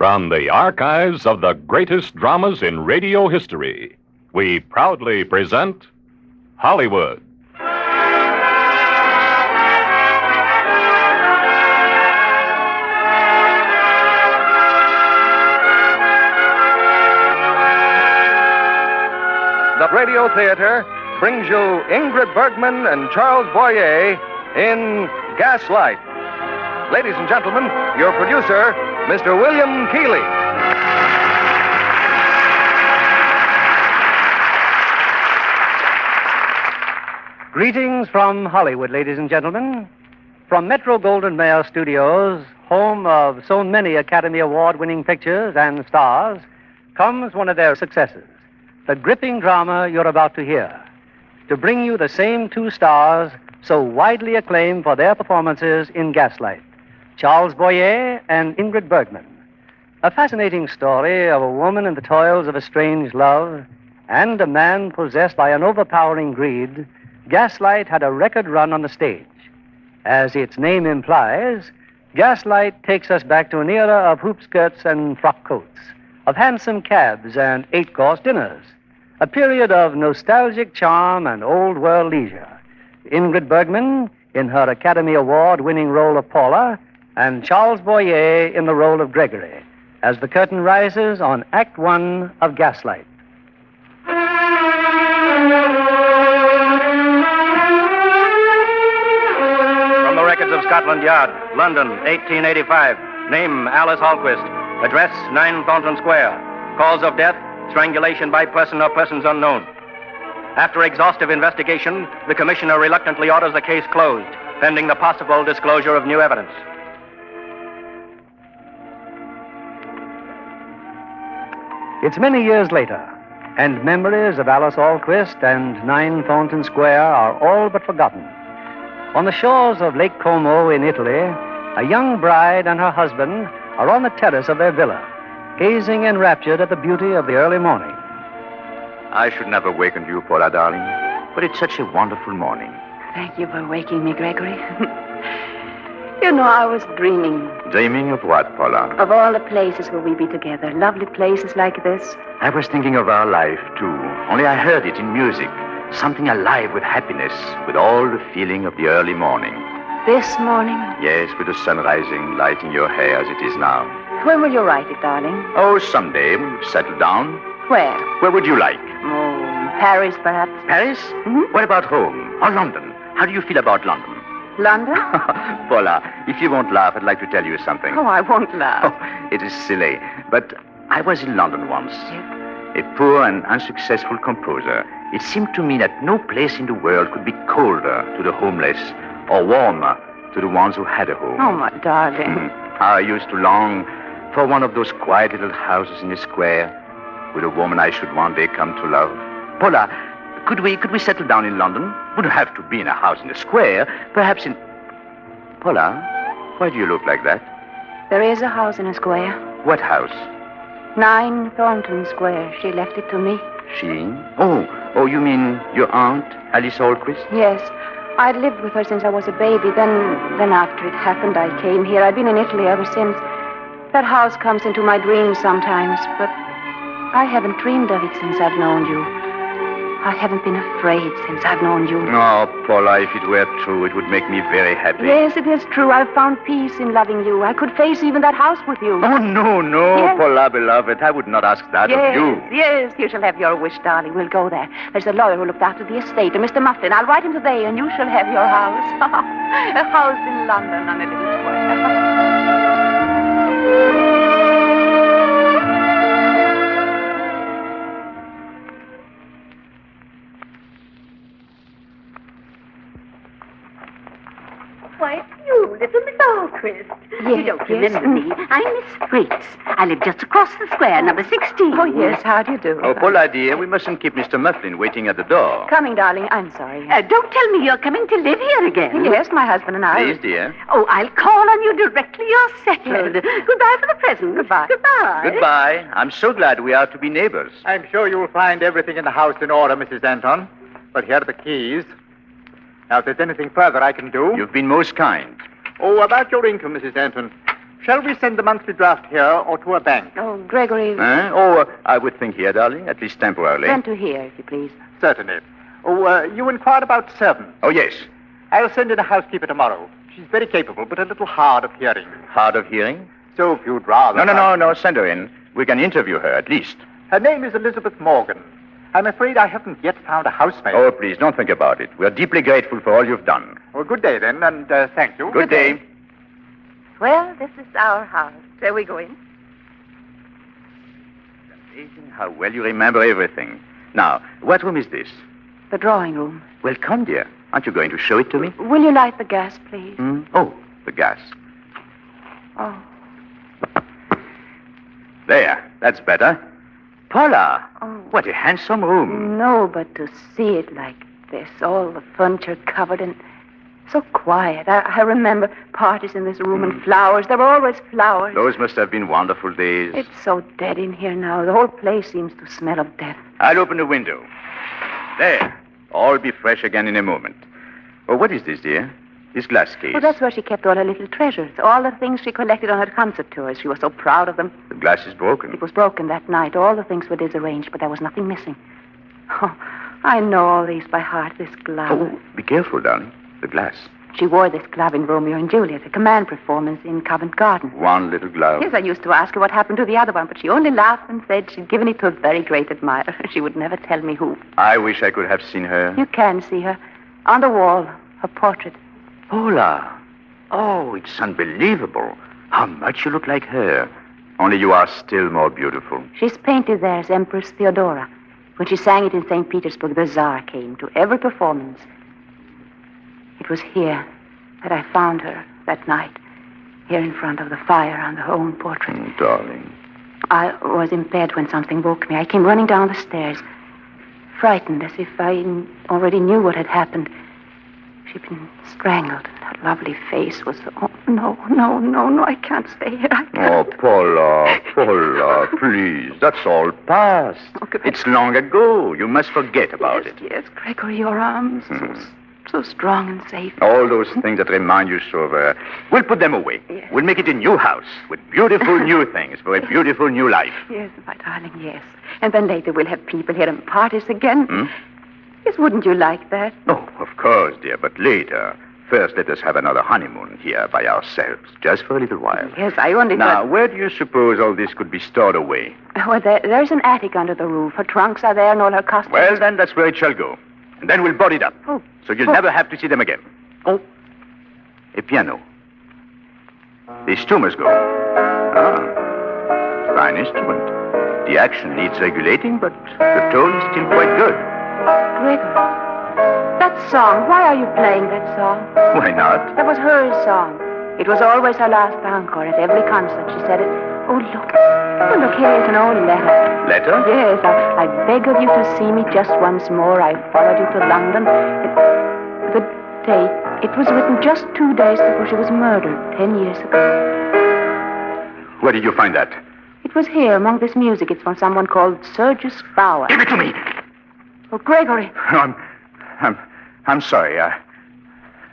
From the archives of the greatest dramas in radio history, we proudly present Hollywood. The Radio Theater brings you Ingrid Bergman and Charles Boyer in Gaslight. Ladies and gentlemen, your producer, Mr. William Keeley. Greetings from Hollywood, ladies and gentlemen. From Metro-Goldwyn-Mayer Studios, home of so many Academy Award-winning pictures and stars, comes one of their successes, the gripping drama you're about to hear, to bring you the same two stars so widely acclaimed for their performances in Gaslight, Charles Boyer and Ingrid Bergman. A fascinating story of a woman in the toils of a strange love and a man possessed by an overpowering greed. Gaslight had a record run on the stage. As its name implies, Gaslight takes us back to an era of hoop skirts and frock coats, of handsome cabs and eight-course dinners, a period of nostalgic charm and old-world leisure. Ingrid Bergman in her Academy Award-winning role of Paula, and Charles Boyer in the role of Gregory, as the curtain rises on Act One of Gaslight. From the records of Scotland Yard, London, 1885. Name, Alice Hallquist. Address, 9 Thornton Square. Cause of death, strangulation by person or persons unknown. After exhaustive investigation, the commissioner reluctantly orders the case closed, pending the possible disclosure of new evidence. It's many years later, and memories of Alice Hallquist and 9 Thornton Square are all but forgotten. On the shores of Lake Como in Italy, a young bride and her husband are on the terrace of their villa, gazing enraptured at the beauty of the early morning. I should never waken you, Paula, darling, but it's such a wonderful morning. Thank you for waking me, Gregory. You know, I was dreaming. Dreaming of what, Paula? Of all the places where we'd be together. Lovely places like this. I was thinking of our life, too. Only I heard it in music. Something alive with happiness, with all the feeling of the early morning. This morning? Yes, with the sun rising, lighting your hair as it is now. When will you write it, darling? Oh, someday when you've settled down. Where? Where would you like? Oh, Paris, perhaps. Paris? Mm-hmm. What about home? Or London? How do you feel about London? London? Paula, if you won't laugh, I'd like to tell you something. Oh, I won't laugh. Oh, it is silly, but I was in London once. Yes. A poor and unsuccessful composer. It seemed to me that no place in the world could be colder to the homeless or warmer to the ones who had a home. Oh, my darling. How I used to long for one of those quiet little houses in the square with a woman I should one day come to love. Paula, could we settle down in London? Wouldn't have to be in a house in the square. Perhaps in... Paula, why do you look like that? There is a house in a square. What house? 9 Thornton Square. She left it to me. She? Oh, you mean your aunt, Alice Hallquist? Yes. I'd lived with her since I was a baby. Then after it happened, I came here. I've been in Italy ever since. That house comes into my dreams sometimes, but I haven't dreamed of it since I've known you. I haven't been afraid since I've known you. No, Paula, if it were true, it would make me very happy. Yes, it is true. I've found peace in loving you. I could face even that house with you. Oh, no, Yes. Paula, beloved. I would not ask that of you. Yes, you shall have your wish, darling. We'll go there. There's a lawyer who looked after the estate, a Mr. Mufflin. I'll write him today, and you shall have your house. A house in London on a little square. Why, you little Miss Hallquist. Yes, You don't yes. remember me. I'm Miss Fritz. I live just across the square, number 16. Oh, yes. How do you do? Oh, Paula, dear, we mustn't keep Mr. Mufflin waiting at the door. Coming, darling. I'm sorry. Don't tell me you're coming to live here again. Yes, my husband and I. Please, dear. Oh, I'll call on you directly you're settled. Goodbye for the present. Goodbye. Goodbye. Goodbye. I'm so glad we are to be neighbors. I'm sure you'll find everything in the house in order, Mrs. Anton. But here are the keys. Now, if there's anything further I can do... You've been most kind. Oh, about your income, Mrs. Anton. Shall we send the monthly draft here or to a bank? Oh, Gregory. I would think here, darling, at least temporarily. Send to here, if you please. Certainly. Oh, you inquired about servants. Oh, yes. I'll send in a housekeeper tomorrow. She's very capable, but a little hard of hearing. Hard of hearing? So if you'd rather... No, send her in. We can interview her, at least. Her name is Elizabeth Morgan. I'm afraid I haven't yet found a housemaid. Oh, please, don't think about it. We're deeply grateful for all you've done. Well, good day, then, and thank you. Good day. Well, this is our house. Shall we go in? Amazing how well you remember everything. Now, what room is this? The drawing room. Well, come, dear. Aren't you going to show it to me? Will you light the gas, please? Oh, the gas. Oh. There, that's better. Paula, Oh. what a handsome room. No, but to see it like this, all the furniture covered and so quiet. I remember parties in this room and flowers. There were always flowers. Those must have been wonderful days. It's so dead in here now. The whole place seems to smell of death. I'll open the window. There. All be fresh again in a moment. Oh, what is this, dear? This glass case. Well, that's where she kept all her little treasures, all the things she collected on her concert tours. She was so proud of them. The glass is broken. It was broken that night. All the things were disarranged, but there was nothing missing. Oh, I know all these by heart, this glove. Oh, be careful, darling. The glass. She wore this glove in Romeo and Juliet, a command performance in Covent Garden. One little glove. Yes, I used to ask her what happened to the other one, but she only laughed and said she'd given it to a very great admirer. She would never tell me who. I wish I could have seen her. You can see her. On the wall, her portrait. Paula. Oh, it's unbelievable. How much you look like her. Only you are still more beautiful. She's painted there as Empress Theodora. When she sang it in St. Petersburg, the Tsar came to every performance. It was here that I found her that night, here in front of the fire on her own portrait. Darling. I was in bed when something woke me. I came running down the stairs, frightened as if I already knew what had happened. She'd been strangled, and her lovely face was... Oh, no, I can't stay here. I can't. Oh, Paula, please. That's all past. Okay. It's long ago. You must forget about it. Yes, Gregory, your arms, so strong and safe. All those things that remind you so of her. We'll put them away. Yes. We'll make it a new house with beautiful new things for a beautiful new life. Yes, my darling, yes. And then later we'll have people here and parties again. Yes, wouldn't you like that? Oh, of course, dear, but later. First, let us have another honeymoon here by ourselves, just for a little while. Yes, I only Now, thought... where do you suppose all this could be stored away? Well, there's an attic under the roof. Her trunks are there and all her costumes. Well, then, that's where it shall go. And then we'll board it up. Oh. So you'll never have to see them again. Oh. A piano. These two must go. Ah. Fine instrument. The action needs regulating, but the tone is still quite good. Gregory, that song, why are you playing that song? Why not? That was her song. It was always her last encore at every concert. She said it. Oh, look. Oh, look, here is an old letter. Letter? Yes, I beg of you to see me just once more. I followed you to London. The date, it was written just 2 days before she was murdered, 10 years ago. Where did you find that? It was here, among this music. It's from someone called Sergius Bauer. Give it to me! Oh, Gregory. I'm sorry.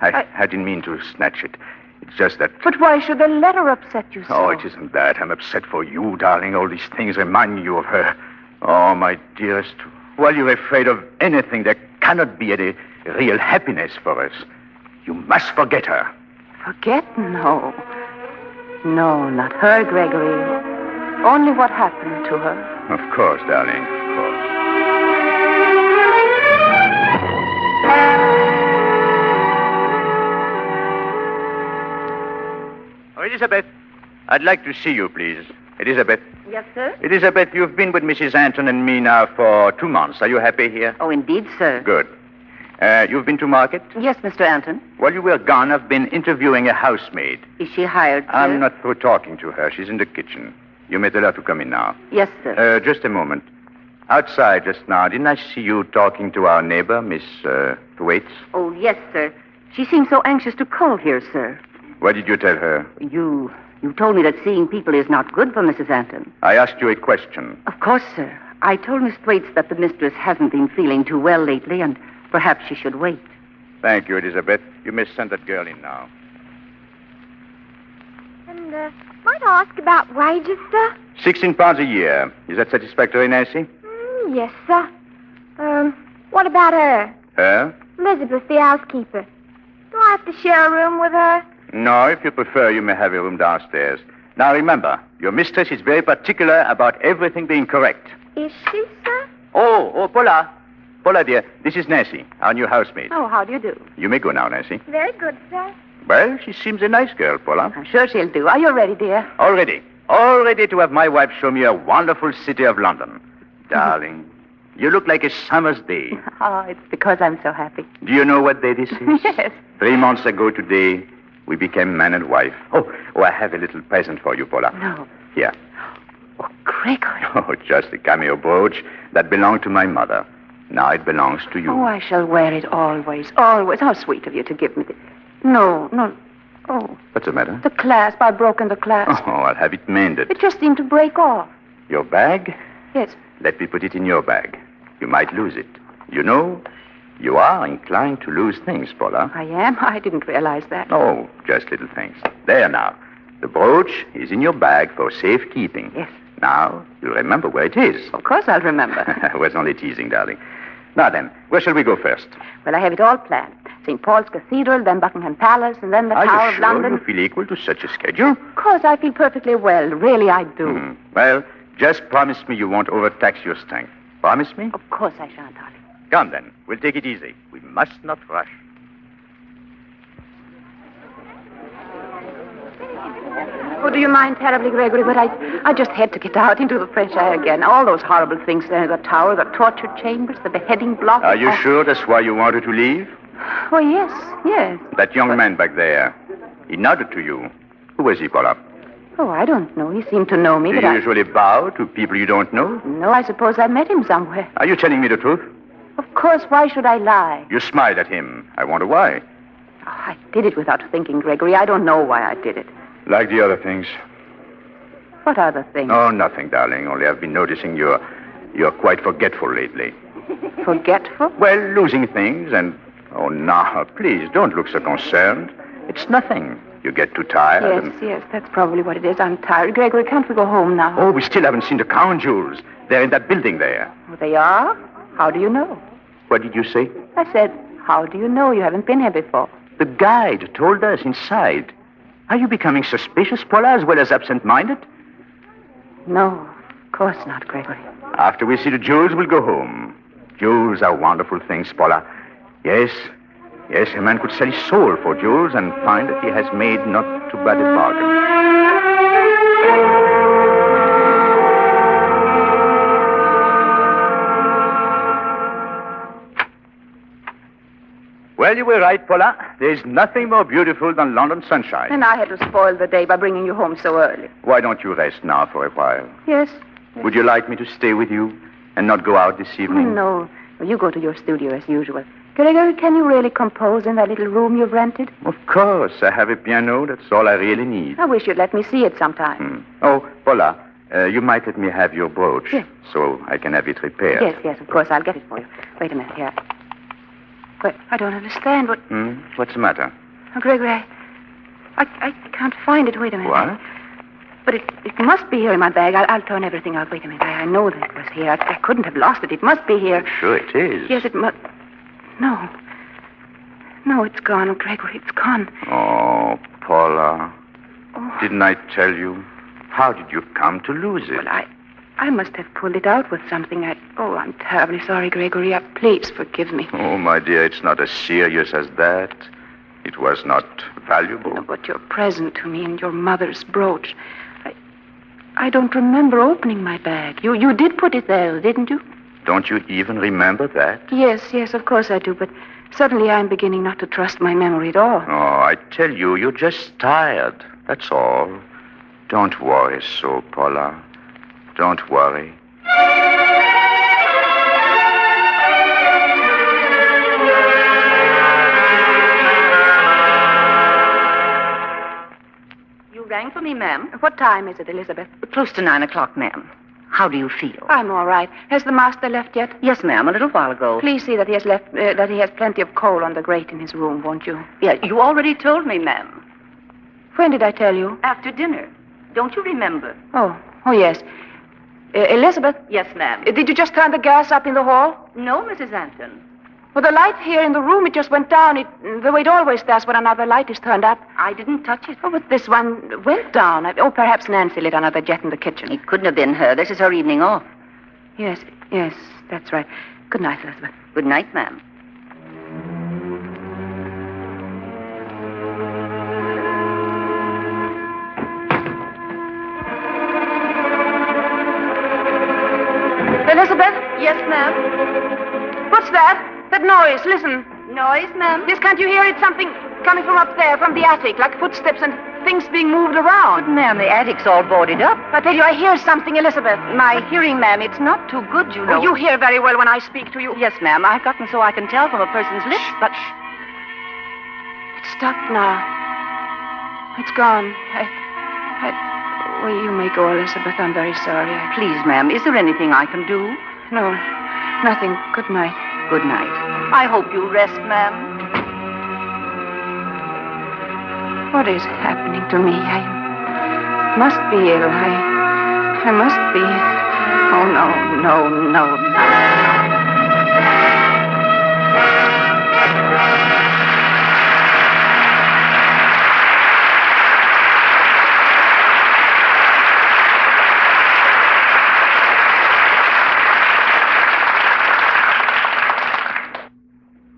I didn't mean to snatch it. It's just that... But why should the letter upset you so? Oh, it isn't that. I'm upset for you, darling. All these things reminding you of her. Oh, my dearest. While you're afraid of anything, there cannot be any real happiness for us. You must forget her. Forget? No. No, not her, Gregory. Only what happened to her. Of course, darling. Of course. Oh, Elizabeth, I'd like to see you, please. Elizabeth. Yes, sir? Elizabeth, you've been with Mrs. Anton and me now for 2 months. Are you happy here? Oh, indeed, sir. Good. You've been to market? Yes, Mr. Anton. While you were gone, I've been interviewing a housemaid. Is she hired, sir? I'm not through talking to her. She's in the kitchen. You may tell her to come in now. Yes, sir. Just a moment. Outside just now, didn't I see you talking to our neighbor, Miss Thwaites? Oh, yes, sir. She seems so anxious to call here, sir. What did you tell her? You told me that seeing people is not good for Mrs. Anton. I asked you a question. Of course, sir. I told Miss Thwaites that the mistress hasn't been feeling too well lately, and perhaps she should wait. Thank you, Elizabeth. You may send that girl in now. And Might I ask about wages, sir? £16 a year. Is that satisfactory, Nancy? Yes, sir. What about her? Her? Elizabeth, the housekeeper. Do I have to share a room with her? No, if you prefer, you may have a room downstairs. Now, remember, your mistress is very particular about everything being correct. Is she, sir? Oh, Paula. Paula, dear, this is Nancy, our new housemaid. Oh, how do you do? You may go now, Nancy. Very good, sir. Well, she seems a nice girl, Paula. I'm sure she'll do. Are you ready, dear? All ready. All ready to have my wife show me a wonderful city of London. Darling, you look like a summer's day. Oh, it's because I'm so happy. Do you know what day this is? Yes. 3 months ago today, we became man and wife. Oh, I have a little present for you, Paula. No. Here. Oh, Gregory. Oh, just a cameo brooch that belonged to my mother. Now it belongs to you. Oh, I shall wear it always, always. How sweet of you to give me this. No. Oh, What's the matter? the clasp. I've broken the clasp. Oh, I'll have it mended. It just seemed to break off. Your bag? Yes. Let me put it in your bag. You might lose it. You know, you are inclined to lose things, Paula. I am? I didn't realize that. Oh, just little things. There now. The brooch is in your bag for safekeeping. Yes. Now, you'll remember where it is. Of course I'll remember. I was only teasing, darling. Now then, where shall we go first? Well, I have it all planned. St. Paul's Cathedral, then Buckingham Palace, and then the Are Tower you of sure London. you feel equal to such a schedule? Of course, I feel perfectly well. Really, I do. Well, just promise me you won't overtax your strength. Promise me? Of course I shan't, darling. Come then. We'll take it easy. We must not rush. Oh, do you mind terribly, Gregory? But I just had to get out into the fresh air again. All those horrible things there, the tower, the torture chambers, the beheading block. Are you sure that's why you wanted to leave? Oh, yes. That young man back there, he nodded to you. Who was he, Paula? Oh, I don't know. He seemed to know me, Do but you usually bow to people you don't know? No, I suppose I met him somewhere. Are you telling me the truth? Of course, why should I lie? You smiled at him. I wonder why. Oh, I did it without thinking, Gregory. I don't know why I did it. Like the other things. What other things? Oh, nothing, darling. Only I've been noticing you're quite forgetful lately. Forgetful? Well, losing things and... Oh, now, please, don't look so concerned. It's nothing. You get too tired. Yes, that's probably what it is. I'm tired. Gregory, can't we go home now? Oh, we still haven't seen the crown jewels. They're in that building there. Oh, they are? How do you know? What did you say? I said, how do you know? You haven't been here before. The guide told us inside. Are you becoming suspicious, Paula, as well as absent-minded? No, of course not, Gregory. After we see the jewels, we'll go home. Jewels are wonderful things, Paula. Yes, a man could sell his soul for jewels and find that he has made not too bad a bargain. Well, you were right, Paula. There's nothing more beautiful than London sunshine. And I had to spoil the day by bringing you home so early. Why don't you rest now for a while? Yes. Would you like me to stay with you and not go out this evening? No. You go to your studio as usual. Gregory, can you really compose in that little room you've rented? Of course. I have a piano. That's all I really need. I wish you'd let me see it sometime. Oh, Paula, you might let me have your brooch. Yes. So I can have it repaired. Yes, of course. I'll get it for you. Wait a minute here. Wait, I don't understand what... What's the matter? Oh, Gregory, I can't find it. Wait a minute. What? But it must be here in my bag. I'll turn everything out. Wait a minute. I know that it was here. I couldn't have lost it. It must be here. Sure it is. Yes, it must... No, it's gone, Gregory. It's gone. Oh, Paula. Oh. Didn't I tell you? How did you come to lose it? Well, I must have pulled it out with something. I'm terribly sorry, Gregory. Please forgive me. Oh, my dear, it's not as serious as that. It was not valuable. No, but your present to me and your mother's brooch. I don't remember opening my bag. You did put it there, didn't you? Don't you even remember that? Yes, of course I do, but suddenly I'm beginning not to trust my memory at all. Oh, I tell you, you're just tired. That's all. Don't worry so, Paula. Don't worry. You rang for me, ma'am. What time is it, Elizabeth? Close to 9 o'clock, ma'am. How do you feel? I'm all right. Has the master left yet? Yes, ma'am, a little while ago. Please see that he has left. That he has plenty of coal on the grate in his room, won't you? Yeah, you already told me, ma'am. When did I tell you? After dinner. Don't you remember? Oh, yes. Elizabeth? Yes, ma'am. Did you just turn the gas up in the hall? No, Mrs. Anton. Well, the light here in the room, it just went down. The way it always does when another light is turned up. I didn't touch it. Oh, but this one went down. Perhaps Nancy lit another jet in the kitchen. It couldn't have been her. This is her evening off. Yes, that's right. Good night, Elizabeth. Good night, ma'am. Elizabeth? Yes, ma'am. What's that? That noise. Listen. Noise, ma'am? Yes, can't you hear it? Something coming from up there, from the attic, like footsteps and things being moved around. But, ma'am, the attic's all boarded up. I tell you, I hear something, Elizabeth. My hearing, ma'am, it's not too good, you know. Oh, you hear very well when I speak to you. Yes, ma'am. I've gotten so I can tell from a person's lips, but... It's stopped now. It's gone. Well, you may go, Elizabeth. I'm very sorry. Please, ma'am, is there anything I can do? No, nothing. Good night. Good night. I hope you rest, ma'am. What is happening to me? I must be ill. I must be. Oh, no.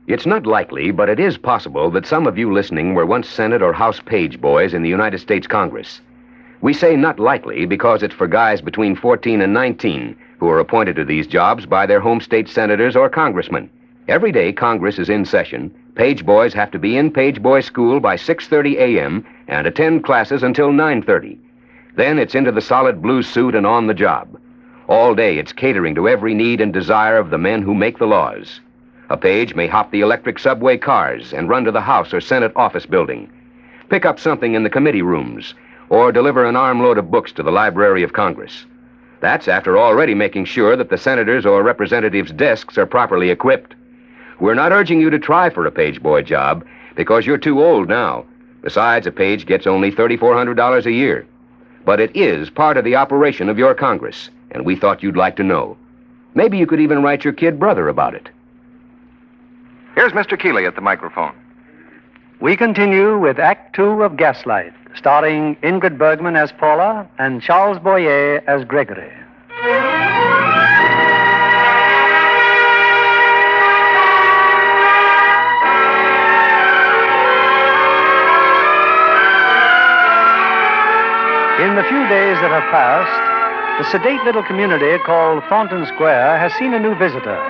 It's not likely, but it is possible that some of you listening were once Senate or House page boys in the United States Congress. We say not likely because it's for guys between 14 and 19 who are appointed to these jobs by their home state senators or congressmen. Every day Congress is in session, page boys have to be in page boy school by 6:30 a.m. and attend classes until 9:30. Then it's into the solid blue suit and on the job. All day it's catering to every need and desire of the men who make the laws. A page may hop the electric subway cars and run to the House or Senate office building, pick up something in the committee rooms, or deliver an armload of books to the Library of Congress. That's after already making sure that the senators' or representatives' desks are properly equipped. We're not urging you to try for a page boy job because you're too old now. Besides, a page gets only $3,400 a year. But it is part of the operation of your Congress, and we thought you'd like to know. Maybe you could even write your kid brother about it. Here's Mr. Keeley at the microphone. We continue with Act Two of Gaslight, starring Ingrid Bergman as Paula and Charles Boyer as Gregory. In the few days that have passed, the sedate little community called Thornton Square has seen a new visitor.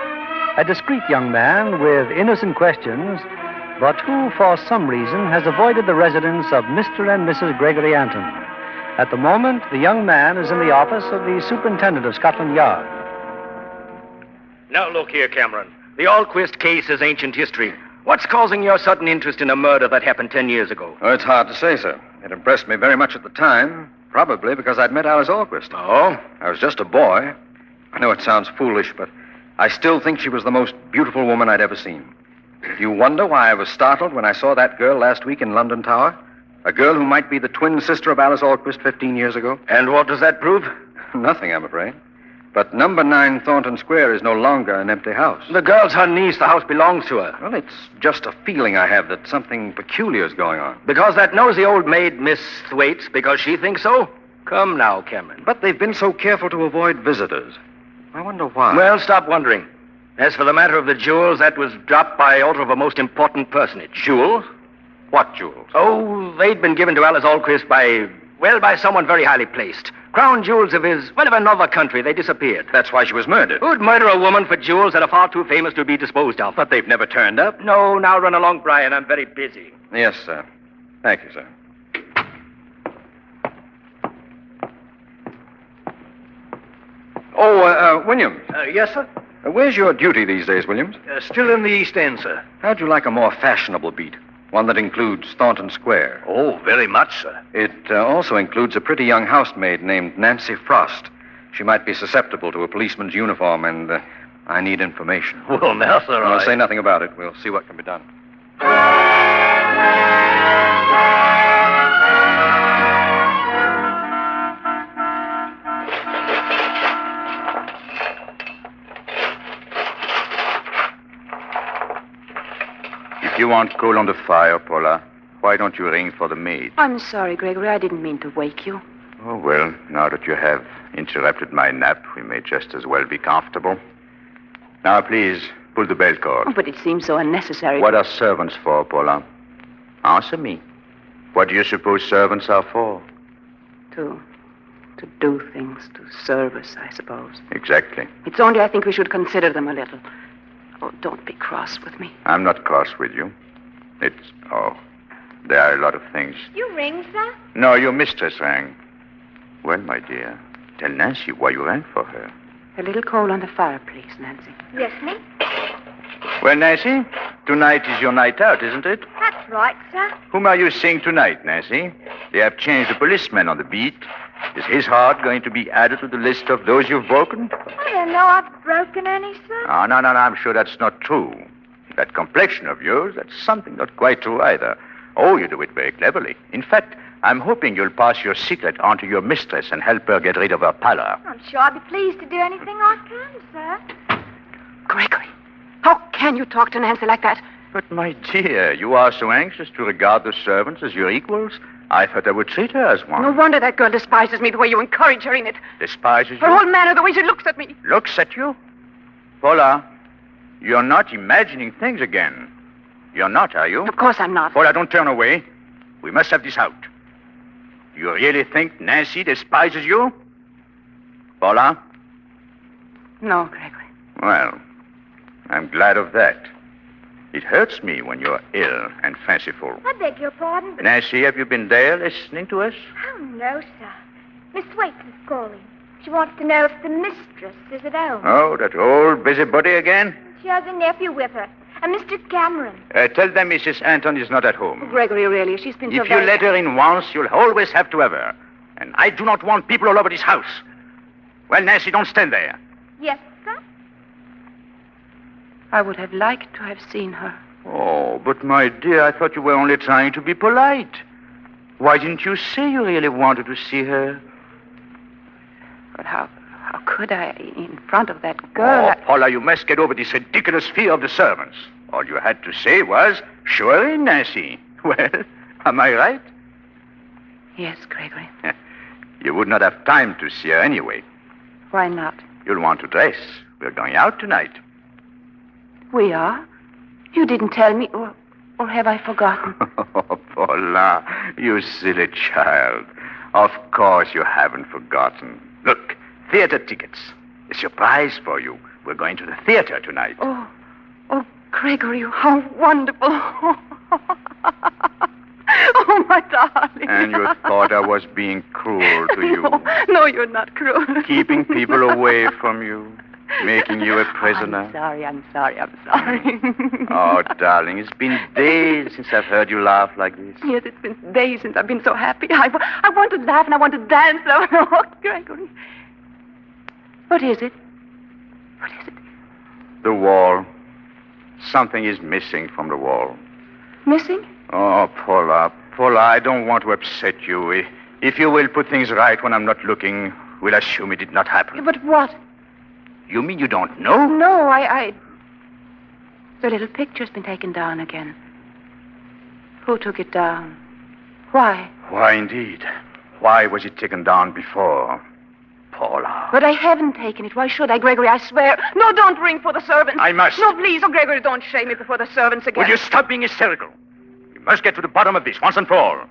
A discreet young man with innocent questions, but who, for some reason, has avoided the residence of Mr. and Mrs. Gregory Anton. At the moment, the young man is in the office of the superintendent of Scotland Yard. Now, look here, Cameron. The Alquist case is ancient history. What's causing your sudden interest in a murder that happened 10 years ago? Oh, it's hard to say, sir. It impressed me very much at the time, probably because I'd met Alice Alquist. Oh? I was just a boy. I know it sounds foolish, but I still think she was the most beautiful woman I'd ever seen. Do you wonder why I was startled when I saw that girl last week in London Tower? A girl who might be the twin sister of Alice Alquist 15 years ago? And what does that prove? Nothing, I'm afraid. But number 9 Thornton Square is no longer an empty house. The girl's her niece. The house belongs to her. Well, it's just a feeling I have that something peculiar is going on. Because that nosy old maid, Miss Thwaites, because she thinks so? Come now, Cameron. But they've been so careful to avoid visitors. I wonder why. Well, stop wondering. As for the matter of the jewels, that was dropped by order of a most important personage. Jewels? What jewels? Oh, they'd been given to Alice Alquist by someone very highly placed. Crown jewels of another country. They disappeared. That's why she was murdered. Who'd murder a woman for jewels that are far too famous to be disposed of? But they've never turned up. No, now run along, Brian. I'm very busy. Yes, sir. Thank you, sir. Oh, Williams. Yes, sir? Where's your duty these days, Williams? Still in the East End, sir. How'd you like a more fashionable beat? One that includes Thornton Square. Oh, very much, sir. It also includes a pretty young housemaid named Nancy Frost. She might be susceptible to a policeman's uniform, and I need information. Well, now, sir, I'll say nothing about it. We'll see what can be done. You want coal on the fire, Paula. Why don't you ring for the maid? I'm sorry, Gregory. I didn't mean to wake you. Oh, well, now that you have interrupted my nap, we may just as well be comfortable. Now, please, pull the bell cord. Oh, but it seems so unnecessary. What are servants for, Paula? Answer me. What do you suppose servants are for? To do things, to serve us, I suppose. Exactly. It's only I think we should consider them a little. Oh, don't be cross with me. I'm not cross with you. There are a lot of things. You ring, sir? No, your mistress rang. Well, my dear, tell Nancy why you rang for her. A little coal on the fire, please, Nancy. Yes, me? Well, Nancy, tonight is your night out, isn't it? That's right, sir. Whom are you seeing tonight, Nancy? They have changed the policeman on the beat. Is his heart going to be added to the list of those you've broken? I don't know I've broken any, sir. Oh, no, I'm sure that's not true. That complexion of yours, that's something not quite true either. Oh, you do it very cleverly. In fact, I'm hoping you'll pass your secret on to your mistress and help her get rid of her pallor. I'm sure I'd be pleased to do anything I can, sir. Gregory, how can you talk to Nancy like that? But, my dear, you are so anxious to regard the servants as your equals. I thought I would treat her as one. No wonder that girl despises me the way you encourage her in it. Despises Her you? whole manner, the way she looks at me. Looks at you? Paula, you're not imagining things again. You're not, are you? Of course I'm not. Paula, don't turn away. We must have this out. Do you really think Nancy despises you? Paula? No, Gregory. Well, I'm glad of that. It hurts me when you're ill and fanciful. I beg your pardon, but... Nancy, have you been there listening to us? Oh, no, sir. Miss Waits is calling. She wants to know if the mistress is at home. Oh, that old busybody again? She has a nephew with her, a Mr. Cameron. Tell them Mrs. Anton is not at home. Gregory, really, she's been so If you let her in once, you'll always have to have her. And I do not want people all over this house. Well, Nancy, don't stand there. Yes, sir? I would have liked to have seen her. Oh, but my dear, I thought you were only trying to be polite. Why didn't you say you really wanted to see her? But how could I, in front of that girl? Oh, Paula, you must get over this ridiculous fear of the servants. All you had to say was, "Sure in, Nancy." Well, am I right? Yes, Gregory. You would not have time to see her anyway. Why not? You'll want to dress. We're going out tonight. We are? You didn't tell me, or have I forgotten? Oh, Paula, you silly child. Of course you haven't forgotten. Look, theater tickets. A surprise for you. We're going to the theater tonight. Oh, Gregory, how wonderful. Oh, my darling. And you thought I was being cruel to you. No, you're not cruel. Keeping people away from you. Making you a prisoner. I'm sorry. Oh, darling, it's been days since I've heard you laugh like this. Yes, it's been days since I've been so happy. I want to laugh and I want to dance. Oh, Gregory. What is it? The wall. Something is missing from the wall. Missing? Oh, Paula, I don't want to upset you. If you will put things right when I'm not looking, we'll assume it did not happen. But what? You mean you don't know? No, I... The little picture's been taken down again. Who took it down? Why? Why, indeed. Why was it taken down before? Paula. But I haven't taken it. Why should I, Gregory? I swear. No, don't ring for the servants. I must. No, please. Oh, Gregory, don't shame me before the servants again. Will you stop being hysterical? We must get to the bottom of this once and for all.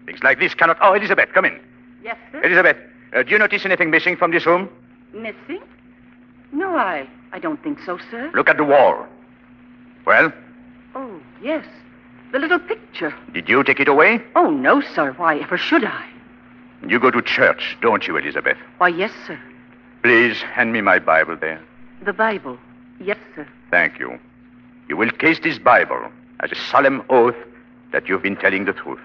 Things like this cannot... Oh, Elizabeth, come in. Yes, sir? Elizabeth, do you notice anything missing from this room? Missing? No, I don't think so, sir. Look at the wall. Well? Oh, yes. The little picture. Did you take it away? Oh, no, sir. Why ever should I? You go to church, don't you, Elizabeth? Why, yes, sir. Please hand me my Bible there. The Bible. Yes, sir. Thank you. You will case this Bible as a solemn oath that you've been telling the truth.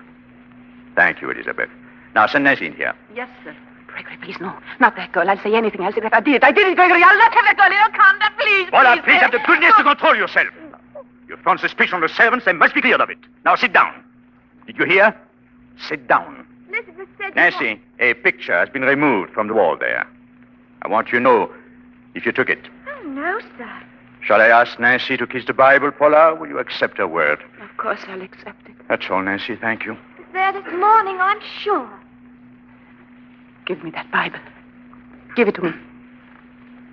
Thank you, Elizabeth. Now, send Nancy in here. Yes, sir. Gregory, please, no. Not that girl. I'll say anything. I'll say that I did it, Gregory. I'll not have that girl in your conduct, please. Paula, please have the goodness to control yourself. You've thrown suspicion on the servants. They must be cleared of it. Now, sit down. Did you hear? Sit down. Elizabeth said... Nancy, a picture has been removed from the wall there. I want you to know if you took it. Oh, no, sir. Shall I ask Nancy to kiss the Bible, Paula? Will you accept her word? Of course I'll accept it. That's all, Nancy. Thank you. There this morning, I'm sure. Give me that Bible. Give it to me.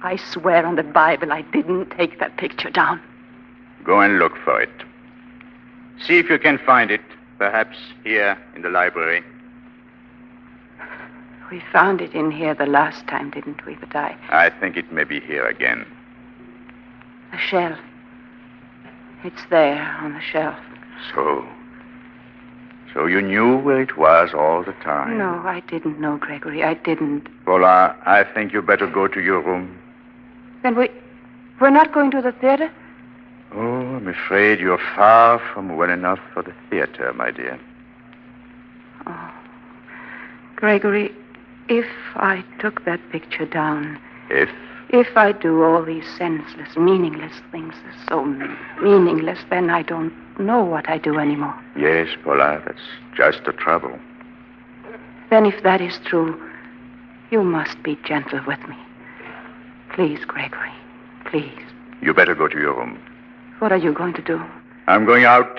I swear on the Bible I didn't take that picture down. Go and look for it. See if you can find it. Perhaps here in the library. We found it in here the last time, didn't we? But I think it may be here again. The shelf. It's there on the shelf. So you knew where it was all the time? No, I didn't know, Gregory. I didn't. Paula, I think you better go to your room. Then we're not going to the theater? Oh, I'm afraid you're far from well enough for the theater, my dear. Oh. Gregory, if I took that picture down... If I do all these senseless, meaningless things, so meaningless, then I don't know what I do anymore. Yes, Paula, that's just the trouble. Then if that is true, you must be gentle with me. Please, Gregory, please. You better go to your room. What are you going to do? I'm going out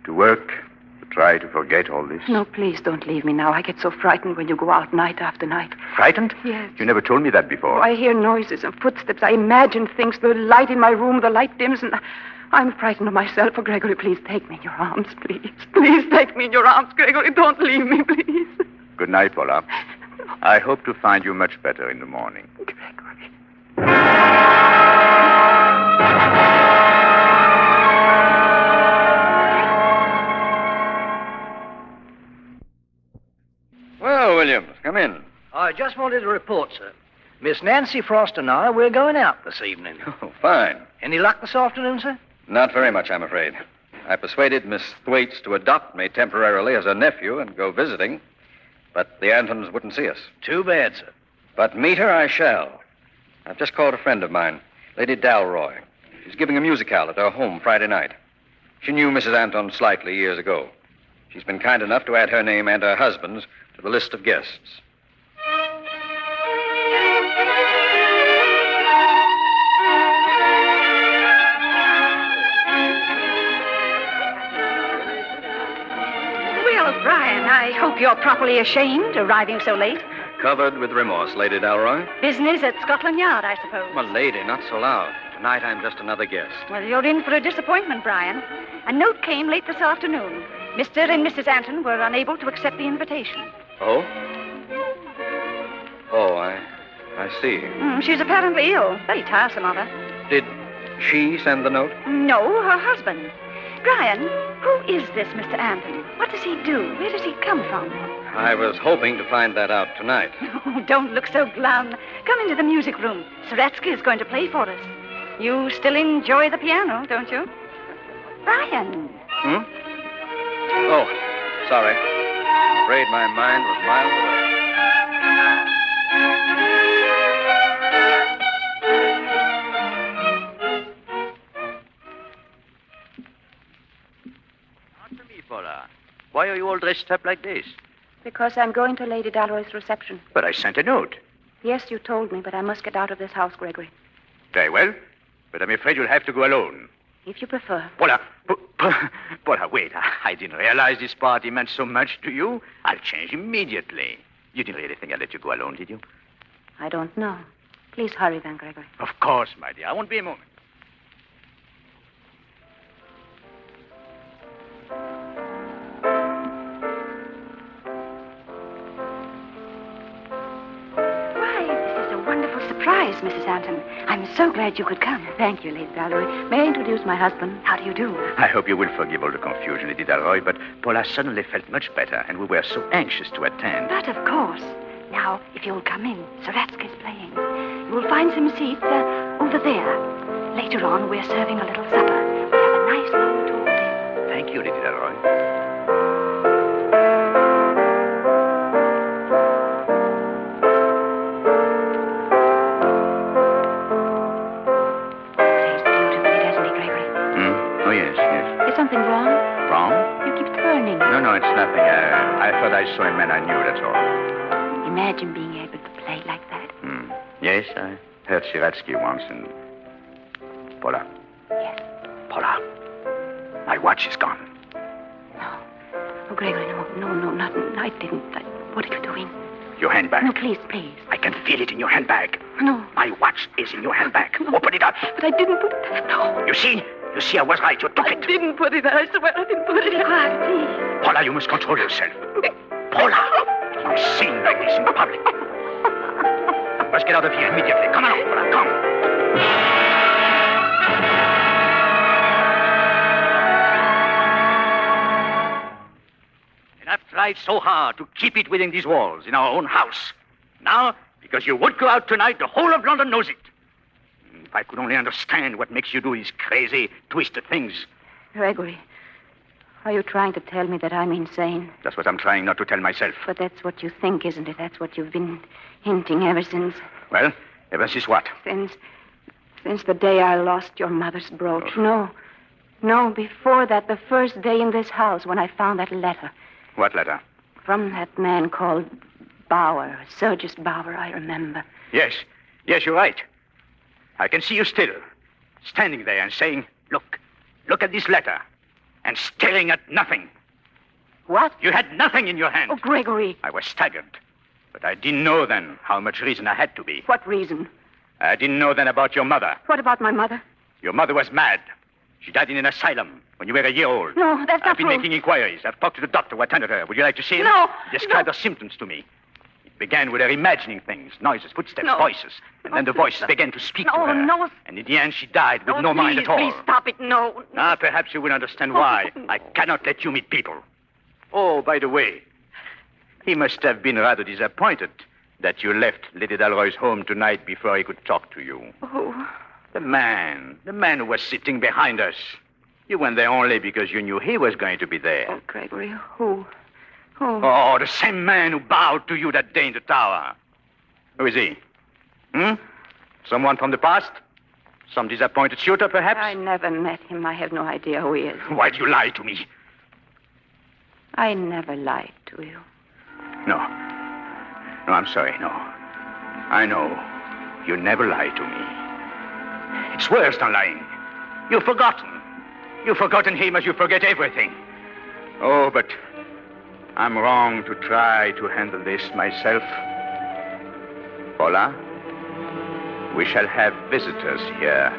to work, to try to forget all this. No, please don't leave me now. I get so frightened when you go out night after night. Frightened? Yes. You never told me that before. Oh, I hear noises and footsteps. I imagine things. The light in my room, the light dims, and I'm frightened of myself. Oh, Gregory, please take me in your arms, please. Please take me in your arms, Gregory. Don't leave me, please. Good night, Paula. I hope to find you much better in the morning. Gregory. Well, Williams, come in. I just wanted to report, sir. Miss Nancy Frost and I, we're going out this evening. Oh, fine. Any luck this afternoon, sir? Not very much, I'm afraid. I persuaded Miss Thwaites to adopt me temporarily as a nephew and go visiting, but the Antons wouldn't see us. Too bad, sir. But meet her I shall. I've just called a friend of mine, Lady Dalroy. She's giving a musicale at her home Friday night. She knew Mrs. Anton slightly years ago. She's been kind enough to add her name and her husband's to the list of guests. Well, Brian, I hope you're properly ashamed arriving so late. Covered with remorse, Lady Dalroy. Business at Scotland Yard, I suppose. Well, lady, not so loud. Tonight I'm just another guest. Well, you're in for a disappointment, Brian. A note came late this afternoon. Mr. and Mrs. Anton were unable to accept the invitation. Oh? Oh, I see. She's apparently ill. Very tiresome of her. Did she send the note? No, her husband. Brian, who is this Mr. Anton? What does he do? Where does he come from? I was hoping to find that out tonight. Oh, don't look so glum. Come into the music room. Saratsky is going to play for us. You still enjoy the piano, don't you? Brian. Oh, sorry. Afraid my mind was miles away. Answer me, Paula. Why are you all dressed up like this? Because I'm going to Lady Dalroy's reception. But I sent a note. Yes, you told me, but I must get out of this house, Gregory. Very well. But I'm afraid you'll have to go alone. If you prefer. Paula, Paula, wait. I didn't realize this party meant so much to you. I'll change immediately. You didn't really think I'd let you go alone, did you? I don't know. Please hurry then, Gregory. Of course, my dear. I won't be a moment. Surprise, Mrs. Anton. I'm so glad you could come. Thank you, Lady Dalroy. May I introduce my husband? How do you do? I hope you will forgive all the confusion, Lady Dalroy, but Paula suddenly felt much better, and we were so anxious to attend. But of course. Now, if you'll come in, Saratsky's playing. You will find some seats over there. Later on, we're serving a little supper. We have a nice long talk. Thank you, Lady Dalroy. Is something wrong? Wrong? You keep turning. No, it's nothing. I thought I saw a man I knew, that's all. Imagine being able to play like that. Yes, I heard Shiratsky once, and Paula. Yes. Paula, my watch is gone. No. Oh, Gregory, no, not. I didn't. What are you doing? Your handbag. No, please. I can feel it in your handbag. No. My watch is in your handbag. No. Open it up. But I didn't put it there. No. You see, I was right. You took it. I didn't put it there. I swear I didn't put it there. Paula, you must control yourself. Paula, you sing like this in public. Let's get out of here immediately. Come on, Paula, come. And I've tried so hard to keep it within these walls, in our own house. Now, because you would go out tonight, the whole of London knows it. If I could only understand what makes you do these crazy, twisted things. Gregory, are you trying to tell me that I'm insane? That's what I'm trying not to tell myself. But that's what you think, isn't it? That's what you've been hinting ever since. Well, ever since what? Since the day I lost your mother's brooch. Oh. No, before that, the first day in this house when I found that letter. What letter? From that man called Bauer, Sergius Bauer, I remember. Yes, you're right. I can see you still, standing there and saying, look at this letter, and staring at nothing. What? You had nothing in your hand. Oh, Gregory. I was staggered, but I didn't know then how much reason I had to be. What reason? I didn't know then about your mother. What about my mother? Your mother was mad. She died in an asylum when you were a year old. No, that's not I've been true. making inquiries. I've talked to the doctor who attended her. Would you like to see him? No. Describe her symptoms to me. It began with her imagining things, noises, footsteps, No. voices. And then the voices began to speak to her. No. And in the end, she died with no mind please, at all. Please stop it. No. Ah, perhaps you will understand why. I cannot let you meet people. Oh, by the way, he must have been rather disappointed that you left Lady Dalroy's home tonight before he could talk to you. Oh. The man who was sitting behind us. You went there only because you knew he was going to be there. Oh, Gregory, who? Oh, the same man who bowed to you that day in the tower. Who is he? Someone from the past? Some disappointed suitor, perhaps? I never met him. I have no idea who he is. Why'd you lie to me? I never lied to you. No, I'm sorry, no. I know. You never lied to me. It's worse than lying. You've forgotten. You've forgotten him as you forget everything. Oh, but I'm wrong to try to handle this myself. Paula, we shall have visitors here.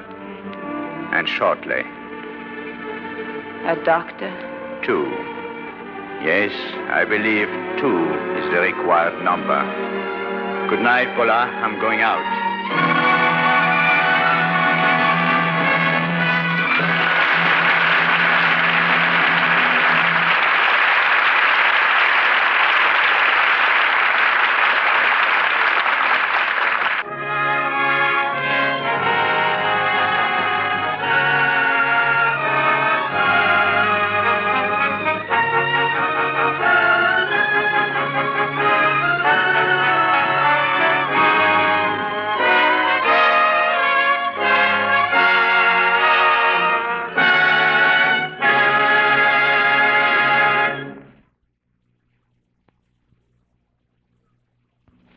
And shortly. A doctor? 2. Yes, I believe 2 is the required number. Good night, Paula. I'm going out.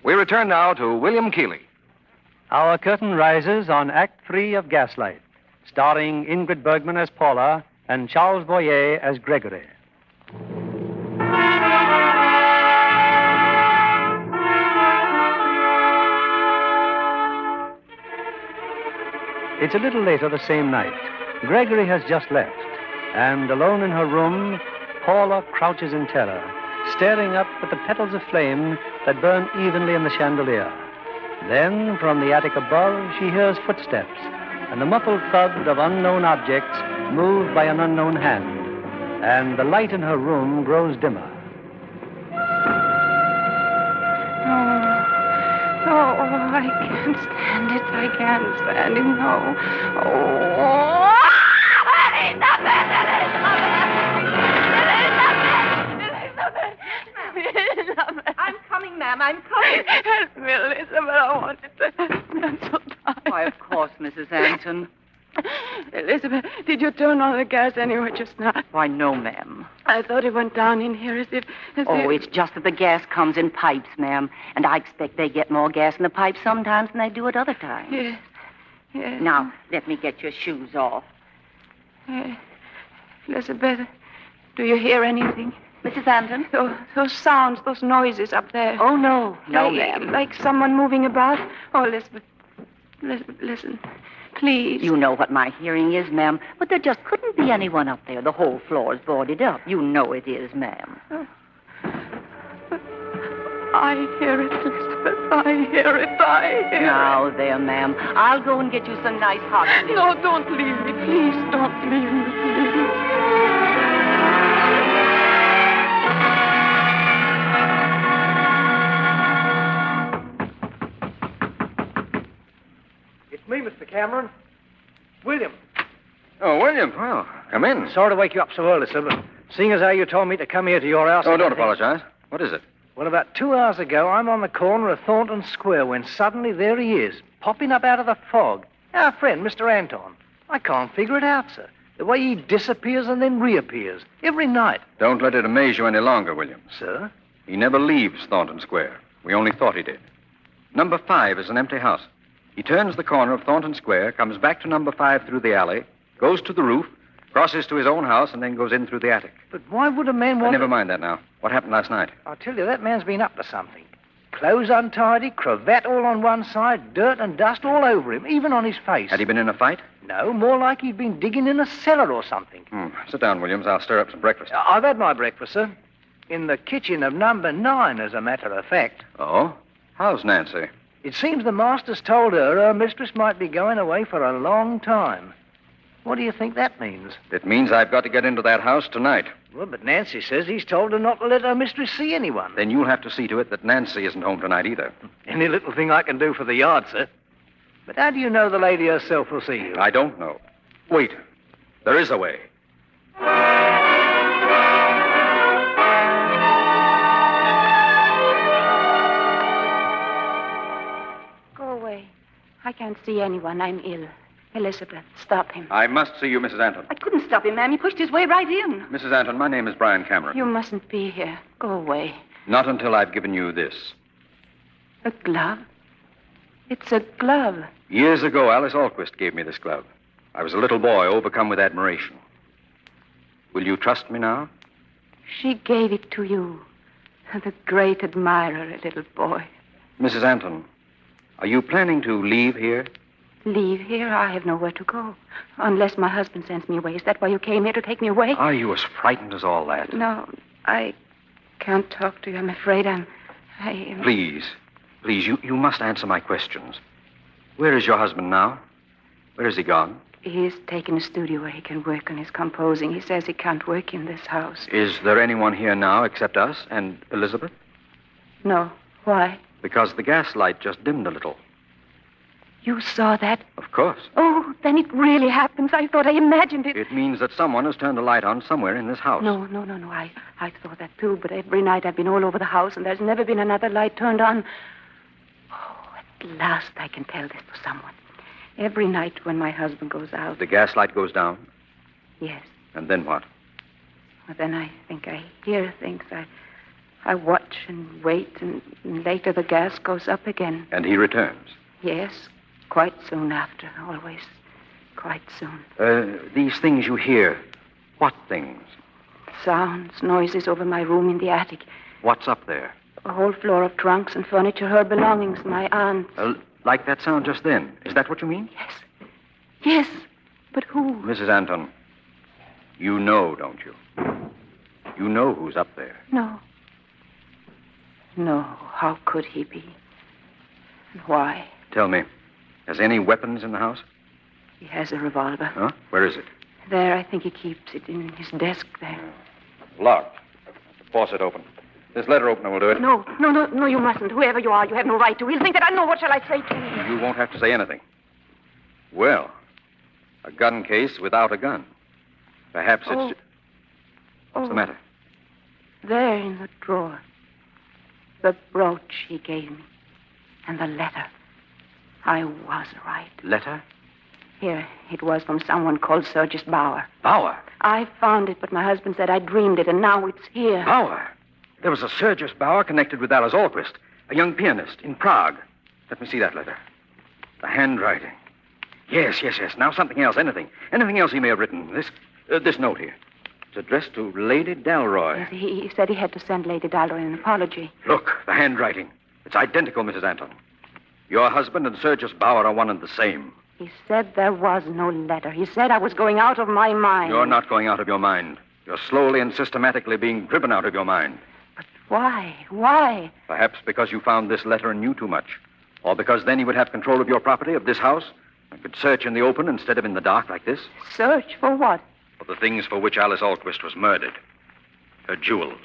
We return now to William Keighley. Our curtain rises on Act 3 of Gaslight, starring Ingrid Bergman as Paula and Charles Boyer as Gregory. It's a little later the same night. Gregory has just left, and alone in her room, Paula crouches in terror, staring up at the petals of flame that burn evenly in the chandelier. Then, from the attic above, she hears footsteps and the muffled thud of unknown objects moved by an unknown hand, and the light in her room grows dimmer. Oh, I can't stand it. I can't stand it. No. Oh. I'm coming, ma'am. I'm coming. Help me, Elizabeth. I want to. I'm so tired. Why, of course, Mrs. Anton. Elizabeth, did you turn on the gas anywhere just now? Why, no, ma'am. I thought it went down in here as if... It's just that the gas comes in pipes, ma'am. And I expect they get more gas in the pipes sometimes than they do at other times. Yes. Now, let me get your shoes off. Elizabeth, do you hear anything? Mrs. Anton? Those sounds, those noises up there. Oh, no. No, ma'am. Like someone moving about. Oh, Elizabeth. Elizabeth, listen. Please. You know what my hearing is, ma'am. But there just couldn't be anyone up there. The whole floor's boarded up. You know it is, ma'am. I hear it, Elizabeth. I hear it. Now, there, ma'am. I'll go and get you some nice hot milk. No, don't leave me. Please don't leave me, please. It's me, Mr. Cameron. William. Oh, William. Well, come in. Sorry to wake you up so early, sir, but seeing as how you told me to come here to your house... Oh, don't apologize. What is it? Well, about 2 hours ago, I'm on the corner of Thornton Square when suddenly there he is, popping up out of the fog. Our friend, Mr. Anton. I can't figure it out, sir. The way he disappears and then reappears every night. Don't let it amaze you any longer, William. Sir? He never leaves Thornton Square. We only thought he did. Number 5 is an empty house. He turns the corner of Thornton Square, comes back to number 5 through the alley, goes to the roof, crosses to his own house, and then goes in through the attic. But why would a man want... Never mind that now. What happened last night? I'll tell you, that man's been up to something. Clothes untidy, cravat all on one side, dirt and dust all over him, even on his face. Had he been in a fight? No, more like he'd been digging in a cellar or something. Sit down, Williams. I'll stir up some breakfast. I've had my breakfast, sir. In the kitchen of number 9, as a matter of fact. Oh? How's Nancy? It seems the master's told her mistress might be going away for a long time. What do you think that means? It means I've got to get into that house tonight. Well, but Nancy says he's told her not to let her mistress see anyone. Then you'll have to see to it that Nancy isn't home tonight either. Any little thing I can do for the yard, sir. But how do you know the lady herself will see you? I don't know. Wait. There is a way. Go away. I can't see anyone. I'm ill. Elizabeth, stop him. I must see you, Mrs. Anton. I couldn't stop him, ma'am. He pushed his way right in. Mrs. Anton, my name is Brian Cameron. You mustn't be here. Go away. Not until I've given you this. A glove? It's a glove. Years ago, Alice Alquist gave me this glove. I was a little boy overcome with admiration. Will you trust me now? She gave it to you. The great admirer, a little boy. Mrs. Anton, are you planning to leave here? Leave here? I have nowhere to go. Unless my husband sends me away. Is that why you came here, to take me away? Are you as frightened as all that? No, I can't talk to you. I'm afraid I am... Please, you must answer my questions. Where is your husband now? Where has he gone? He's taken a studio where he can work on his composing. He says he can't work in this house. Is there anyone here now except us and Elizabeth? No. Why? Because the gaslight just dimmed a little. You saw that? Of course. Oh, then it really happens. I thought I imagined it. It means that someone has turned a light on somewhere in this house. No. I thought that too, but every night I've been all over the house and there's never been another light turned on. Oh, at last I can tell this to someone. Every night when my husband goes out... The gaslight goes down? Yes. And then what? Well, then I think I hear things. I watch and wait, and later the gas goes up again. And he returns? Yes, quite soon after, always quite soon. These things you hear, what things? Sounds, noises over my room in the attic. What's up there? A whole floor of trunks and furniture, her belongings, my aunt's. Like that sound just then. Is that what you mean? Yes, but who? Mrs. Anton, you know, don't you? You know who's up there. No, how could he be? And why? Tell me, has any weapons in the house? He has a revolver. Huh? Where is it? There, I think he keeps it in his desk there. Locked. The faucet open. This letter opener will do it. No, you mustn't. Whoever you are, you have no right to. He'll think that I know. What shall I say to him? You won't have to say anything. Well, a gun case without a gun. Perhaps it's... What's the matter? There in the drawer. The brooch he gave me. And the letter. I was right. Letter? Here, it was from someone called Sergius Bauer. Bauer? I found it, but my husband said I dreamed it, and now it's here. Bauer? There was a Sergius Bauer connected with Alice Alquist, a young pianist in Prague. Let me see that letter. The handwriting. Yes. Now something else, anything. Anything else he may have written. This note here. It's addressed to Lady Dalroy. Yes, he said he had to send Lady Dalroy an apology. Look, the handwriting. It's identical, Mrs. Anton. Your husband and Sergius Bauer are one and the same. He said there was no letter. He said I was going out of my mind. You're not going out of your mind. You're slowly and systematically being driven out of your mind. But why? Why? Perhaps because you found this letter and knew too much. Or because then you would have control of your property, of this house, and could search in the open instead of in the dark like this. Search for what? For the things for which Alice Alquist was murdered. Her jewels.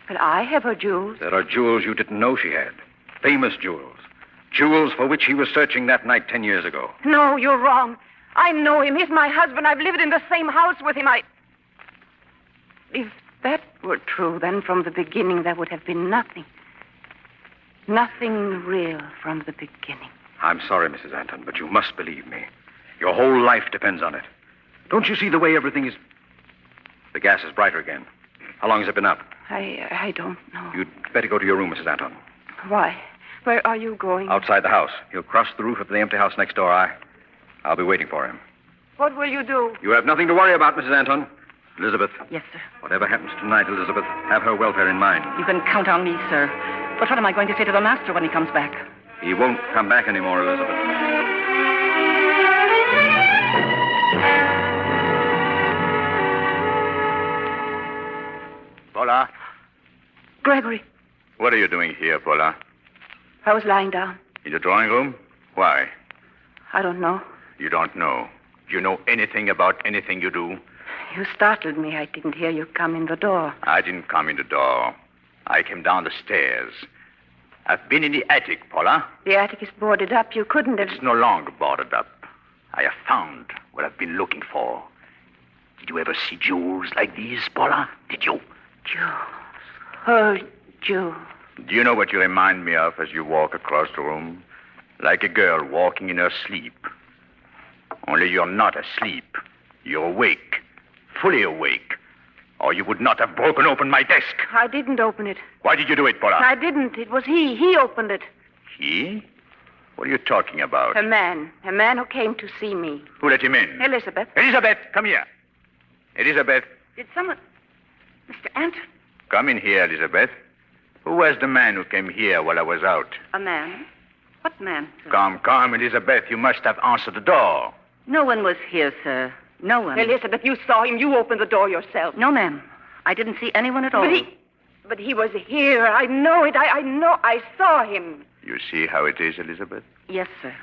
But I have her jewels. There are jewels you didn't know she had. Famous jewels. Jewels for which he was searching that night 10 years ago. No, you're wrong. I know him. He's my husband. I've lived in the same house with him. If that were true, then from the beginning there would have been nothing. Nothing real from the beginning. I'm sorry, Mrs. Anton, but you must believe me. Your whole life depends on it. Don't you see the way everything is... The gas is brighter again. How long has it been up? I don't know. You'd better go to your room, Mrs. Anton. Why? Where are you going? Outside the house. He'll cross the roof of the empty house next door. I'll be waiting for him. What will you do? You have nothing to worry about, Mrs. Anton. Elizabeth. Yes, sir. Whatever happens tonight, Elizabeth, have her welfare in mind. You can count on me, sir. But what am I going to say to the master when he comes back? He won't come back anymore, Elizabeth. Paula? Gregory. What are you doing here, Paula? I was lying down. In the drawing room? Why? I don't know. You don't know. Do you know anything about anything you do? You startled me. I didn't hear you come in the door. I didn't come in the door. I came down the stairs. I've been in the attic, Paula. The attic is boarded up. You couldn't have... It's no longer boarded up. I have found what I've been looking for. Did you ever see jewels like these, Paula? Did you? Jewels. Oh, jewels. Do you know what you remind me of as you walk across the room? Like a girl walking in her sleep. Only you're not asleep. You're awake. Fully awake. Or you would not have broken open my desk. I didn't open it. Why did you do it, Paula? I didn't. It was he. He opened it. He? What are you talking about? A man. A man who came to see me. Who let him in? Elizabeth. Elizabeth, come here. Elizabeth. Did someone... Mr. Anton? Come in here, Elizabeth. Who was the man who came here while I was out? A man? What man, sir? Come, Elizabeth. You must have answered the door. No one was here, sir. No one. Elizabeth, you saw him. You opened the door yourself. No, ma'am. I didn't see anyone at all. But he was here. I know it. I know. I saw him. You see how it is, Elizabeth? Yes, sir.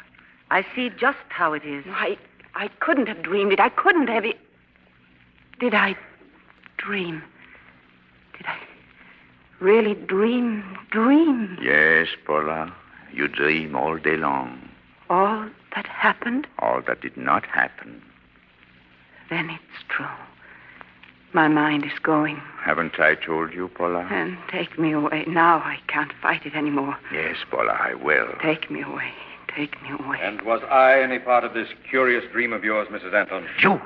I see just how it is. I couldn't have dreamed it. I couldn't have it. Did I dream? Did I really dream? Yes, Paula. You dream all day long. All that happened? All that did not happen. Then it's true. My mind is going. Haven't I told you, Paula? And take me away. Now I can't fight it anymore. Yes, Paula, I will. Take me away. Take me away. And was I any part of this curious dream of yours, Mrs. Anton? You?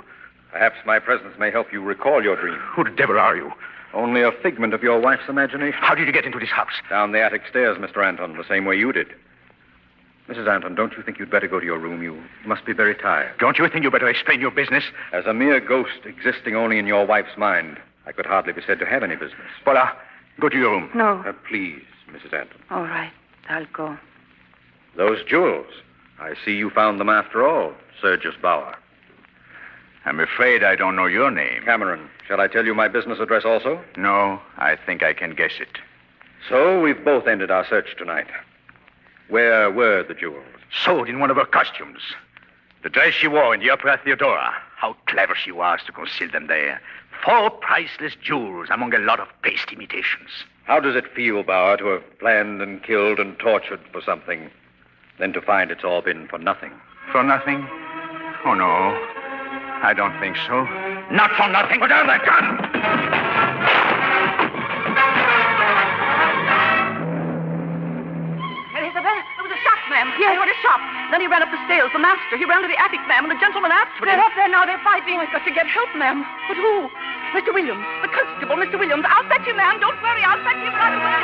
Perhaps my presence may help you recall your dream. Who the devil are you? Only a figment of your wife's imagination. How did you get into this house? Down the attic stairs, Mr. Anton, the same way you did. Mrs. Anton, don't you think you'd better go to your room? You must be very tired. Don't you think you better explain your business? As a mere ghost existing only in your wife's mind, I could hardly be said to have any business. Paula, go to your room. No. Please, Mrs. Anton. All right. I'll go. Those jewels. I see you found them after all, Sergius Bauer. I'm afraid I don't know your name. Cameron. Shall I tell you my business address also? No, I think I can guess it. So we've both ended our search tonight. Where were the jewels? Sewed in one of her costumes. The dress she wore in the Opera Theodora. How clever she was to conceal them there. 4 priceless jewels among a lot of paste imitations. How does it feel, Bauer, to have planned and killed and tortured for something, then to find it's all been for nothing? For nothing? Oh, no. I don't think so. Not for nothing. Put down that gun! Ma'am. Yes. He went to shop. Then he ran up the stairs. The master. He ran to the attic, ma'am, and the gentleman after him. They're up there now. They're fighting. Oh, I've got to get help, ma'am. But who? Mr. Williams. The constable, Mr. Williams. I'll fetch you, ma'am. Don't worry. I'll fetch you right away.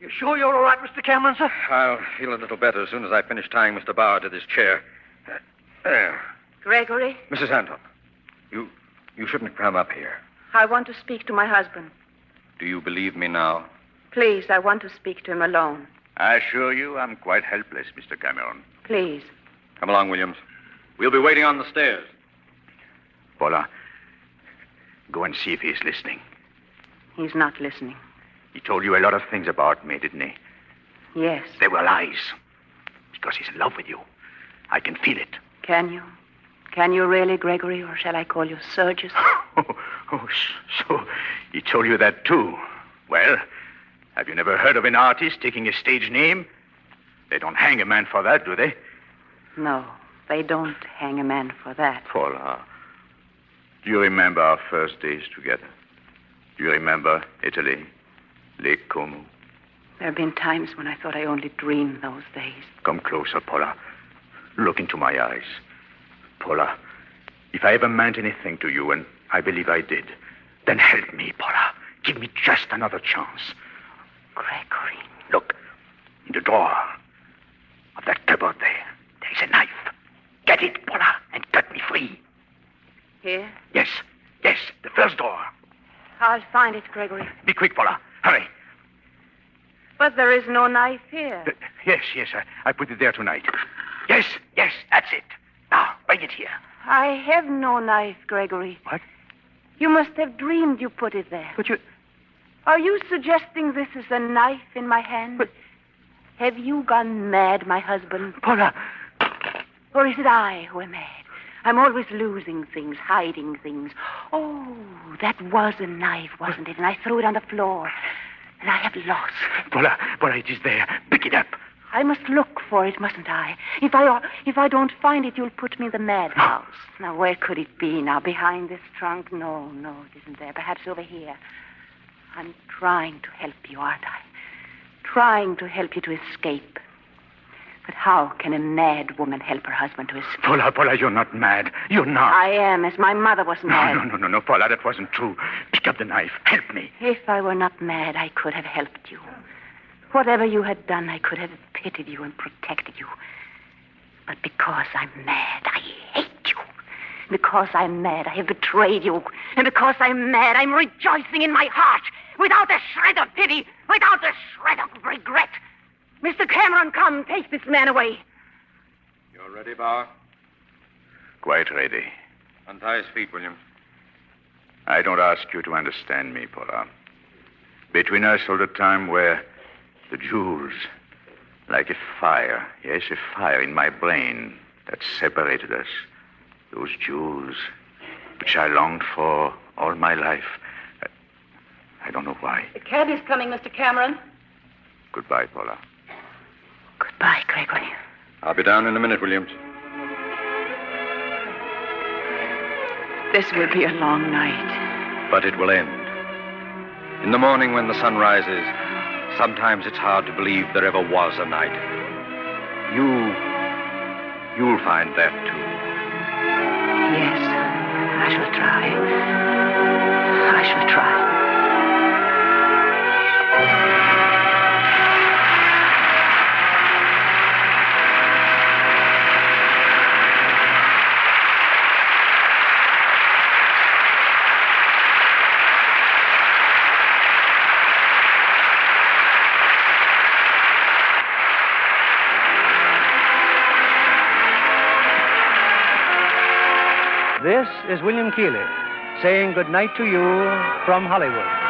You sure you're all right, Mr. Cameron, sir? I'll feel a little better as soon as I finish tying Mr. Bauer to this chair. There. Gregory, Mrs. Anton, you shouldn't come up here. I want to speak to my husband. Do you believe me now? Please, I want to speak to him alone. I assure you I'm quite helpless, Mr. Cameron. Please. Come along, Williams. We'll be waiting on the stairs. Paula, go and see if he's listening. He's not listening. He told you a lot of things about me, didn't he? Yes. They were lies. Because he's in love with you. I can feel it. Can you? Can you really, Gregory, or shall I call you Sergius? So he told you that too. Well, have you never heard of an artist taking a stage name? They don't hang a man for that, do they? No, they don't hang a man for that. Paula, do you remember our first days together? Do you remember Italy, Lake Como? There have been times when I thought I only dreamed those days. Come closer, Paula. Look into my eyes. Paula, if I ever meant anything to you, and I believe I did, then help me, Paula. Give me just another chance. Gregory. Look, in the drawer of that cupboard there's a knife. Get it, Paula, and cut me free. Here? Yes, the first drawer. I'll find it, Gregory. Be quick, Paula. Hurry. But there is no knife here. Yes, I put it there tonight. Yes, that's it. Now, bring it here. I have no knife, Gregory. What? You must have dreamed you put it there. But you... Are you suggesting this is a knife in my hand? But... Have you gone mad, my husband? Paula! Or is it I who am mad? I'm always losing things, hiding things. Oh, that was a knife, wasn't it? And I threw it on the floor. And I have lost. Paula, it is there. Pick it up. I must look for it, mustn't I? If I don't find it, you'll put me in the madhouse. Now, where could it be? Now, behind this trunk? No, it isn't there. Perhaps over here. I'm trying to help you, aren't I? Trying to help you to escape. But how can a mad woman help her husband to escape? Paula, you're not mad. You're not. I am, as my mother was mad. No, Paula, that wasn't true. Pick up the knife. Help me. If I were not mad, I could have helped you. Whatever you had done, I could have pitied you and protected you. But because I'm mad, I hate you. Because I'm mad, I have betrayed you. And because I'm mad, I'm rejoicing in my heart, without a shred of pity, without a shred of regret. Mr. Cameron, come, take this man away. You're ready, Bauer? Quite ready. Untie his feet, Williams. I don't ask you to understand me, Paula. Between us all the time were the jewels, like a fire. Yes, a fire in my brain that separated us. Those jewels, which I longed for all my life. I don't know why. The cab is coming, Mr. Cameron. Goodbye, Paula. Goodbye, Gregory. I'll be down in a minute, Williams. This will be a long night. But it will end. In the morning when the sun rises, sometimes it's hard to believe there ever was a night. You'll find that, too. Yes, I shall try. I shall try. This is William Keighley saying good night to you from Hollywood.